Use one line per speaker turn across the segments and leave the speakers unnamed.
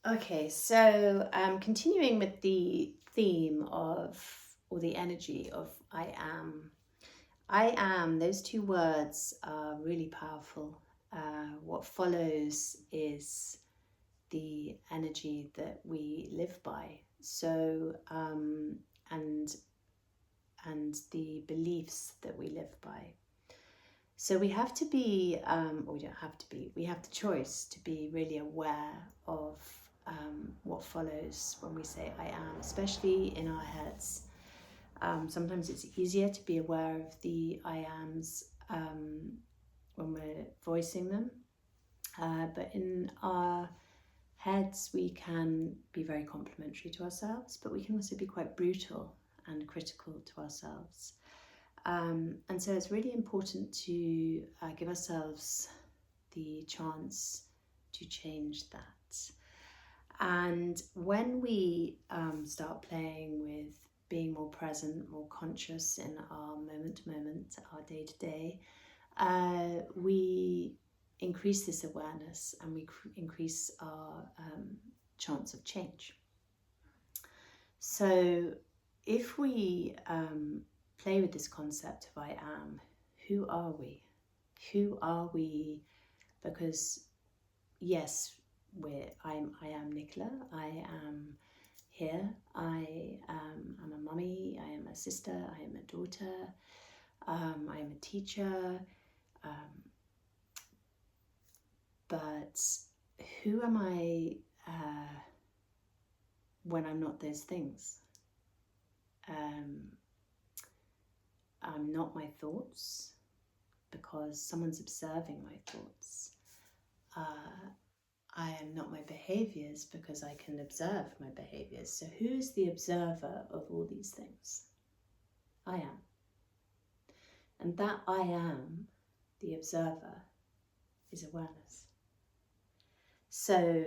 Okay, so continuing with the theme of, or the energy of I am. I am, those two words are really powerful. What follows is the energy that we live by. And and the beliefs that we live by. So we have to be, or we don't have to be, we have the choice to be really aware of what follows when we say I am, especially in our heads. Sometimes it's easier to be aware of the I ams when we're voicing them. But in our heads, we can be very complimentary to ourselves, but we can also be quite brutal and critical to ourselves. And so it's really important to give ourselves the chance to change that. And when we start playing with being more present, more conscious in our moment to moment, our day to day, we increase this awareness and we increase our chance of change. So if we play with this concept of I am, who are we? Who are we? Because yes, I am Nicola. I am here. I'm a mummy. I am a sister. I am a daughter. I am a teacher. But who am I when I'm not those things? I'm not my thoughts because someone's observing my thoughts. I am not my behaviors because I can observe my behaviors. So who's the observer of all these things? I am. And that I am, the observer, is awareness. So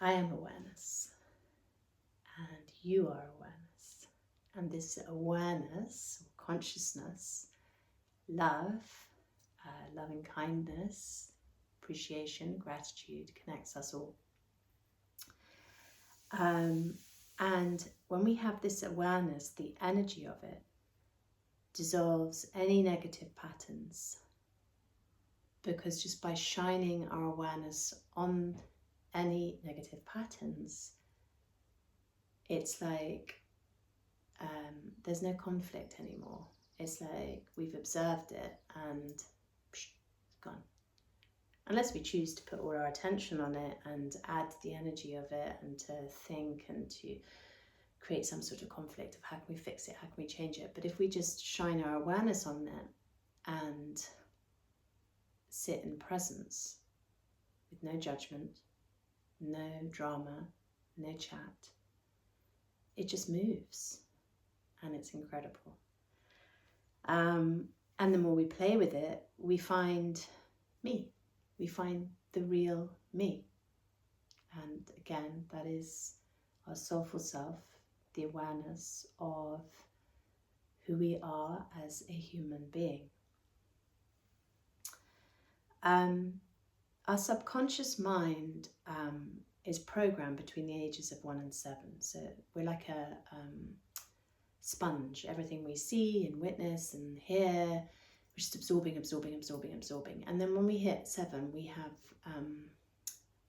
I am awareness and you are awareness. And this awareness, consciousness, love, loving kindness, appreciation, gratitude connects us all. And when we have this awareness, the energy of it dissolves any negative patterns. Because just by shining our awareness on any negative patterns, it's like there's no conflict anymore. It's like we've observed it and it's gone. Unless we choose to put all our attention on it and add the energy of it and to think and to create some sort of conflict of how can we fix it, how can we change it. But if we just shine our awareness on it and sit in presence with no judgment, no drama, no chat, it just moves and it's incredible. And the more we play with it, we find me. We find the real me. And again, that is our soulful self, the awareness of who we are as a human being. Our subconscious mind is programmed between the ages of 1 and 7. So we're like a sponge. Everything we see and witness and hear, we're just absorbing. And then when we hit 7,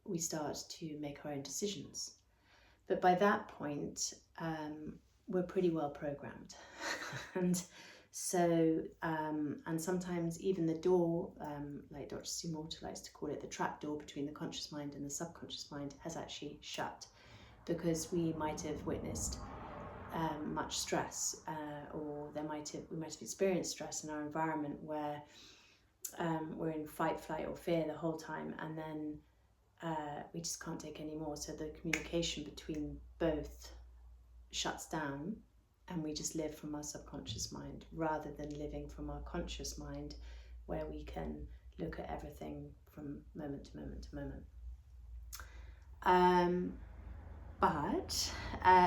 we start to make our own decisions. But by that point, we're pretty well programmed. And so, and sometimes even the door, like Dr. Sue Morter likes to call it, the trap door between the conscious mind and the subconscious mind has actually shut because we might have witnessed much stress, or we might have experienced stress in our environment where we're in fight, flight or fear the whole time, and then we just can't take any more. So the communication between both shuts down and we just live from our subconscious mind rather than living from our conscious mind where we can look at everything from moment to moment to moment.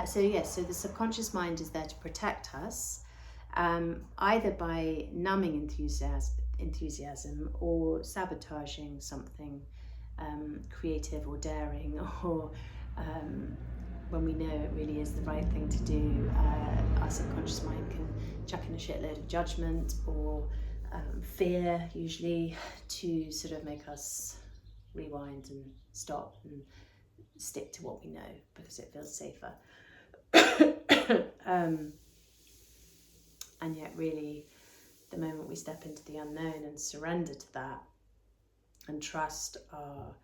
So the subconscious mind is there to protect us, either by numbing enthusiasm or sabotaging something creative or daring, or when we know it really is the right thing to do, our subconscious mind can chuck in a shitload of judgment or fear, usually, to sort of make us rewind and stop and stick to what we know because it feels safer. And yet really, the moment we step into the unknown and surrender to that and trust our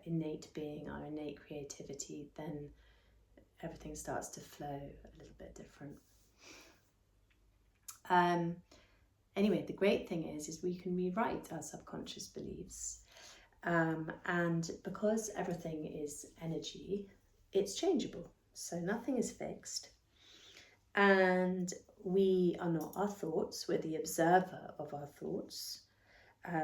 innate being, our innate creativity, then everything starts to flow a little bit different. Anyway, the great thing is we can rewrite our subconscious beliefs. And because everything is energy, it's changeable. So nothing is fixed. And we are not our thoughts, we're the observer of our thoughts.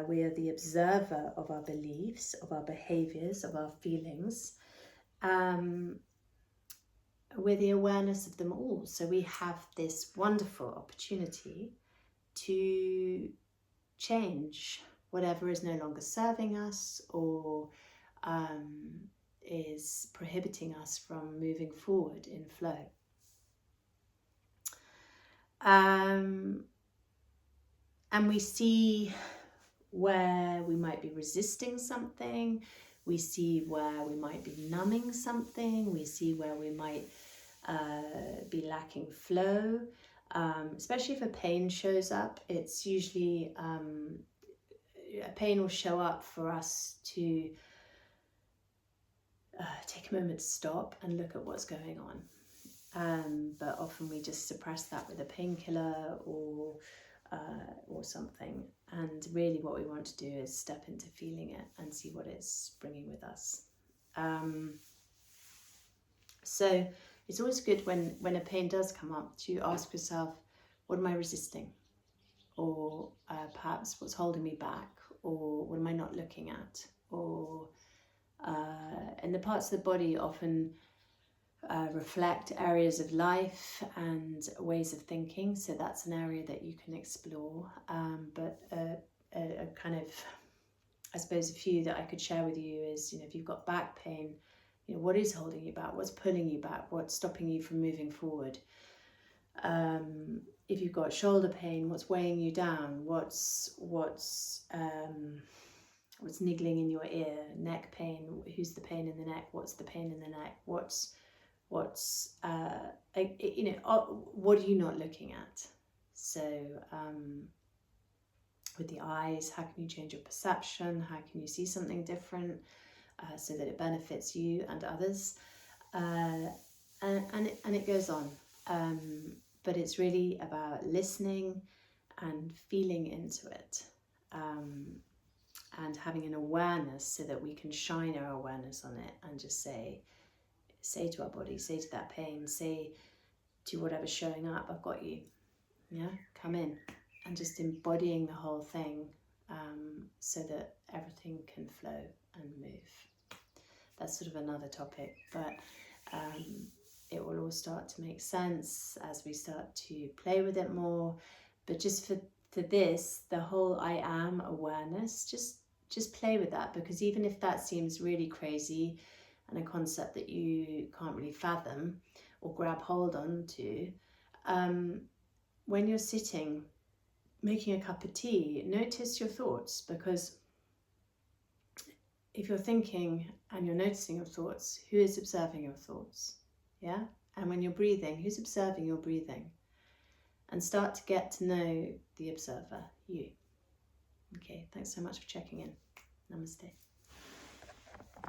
We are the observer of our beliefs, of our behaviors, of our feelings. We're the awareness of them all. So we have this wonderful opportunity to change whatever is no longer serving us or is prohibiting us from moving forward in flow. And we see where we might be resisting something, we see where we might be numbing something, we see where we might be lacking flow, especially if a pain shows up. It's usually a pain will show up for us to take a moment to stop and look at what's going on. But often we just suppress that with a painkiller or something. And really what we want to do is step into feeling it and see what it's bringing with us. So it's always good when a pain does come up to ask yourself, what am I resisting? Or perhaps what's holding me back? Or what am I not looking at? Or and the parts of the body often reflect areas of life and ways of thinking, so that's an area that you can explore. But a kind of, I suppose, a few that I could share with you is, if you've got back pain, what is holding you back? What's pulling you back? What's stopping you from moving forward? If you've got shoulder pain, what's weighing you down? What's niggling in your ear? Neck pain, who's the pain in the neck? What's the pain in the neck? What are you not looking at? So with the eyes, how can you change your perception? How can you see something different so that it benefits you and others? And it goes on. But it's really about listening and feeling into it, and having an awareness so that we can shine our awareness on it and just say to our body, say to that pain, say to whatever's showing up, I've got you. Yeah, come in. And just embodying the whole thing so that everything can flow and move. That's sort of another topic, but it will all start to make sense as we start to play with it more. But just for this, the whole I am awareness, just play with that, because even if that seems really crazy and a concept that you can't really fathom or grab hold on to, when you're sitting making a cup of tea, notice your thoughts, because if you're thinking and you're noticing your thoughts, who is observing your thoughts? Yeah? And when you're breathing, who's observing your breathing? And start to get to know the observer, you. Okay, thanks so much for checking in. Namaste.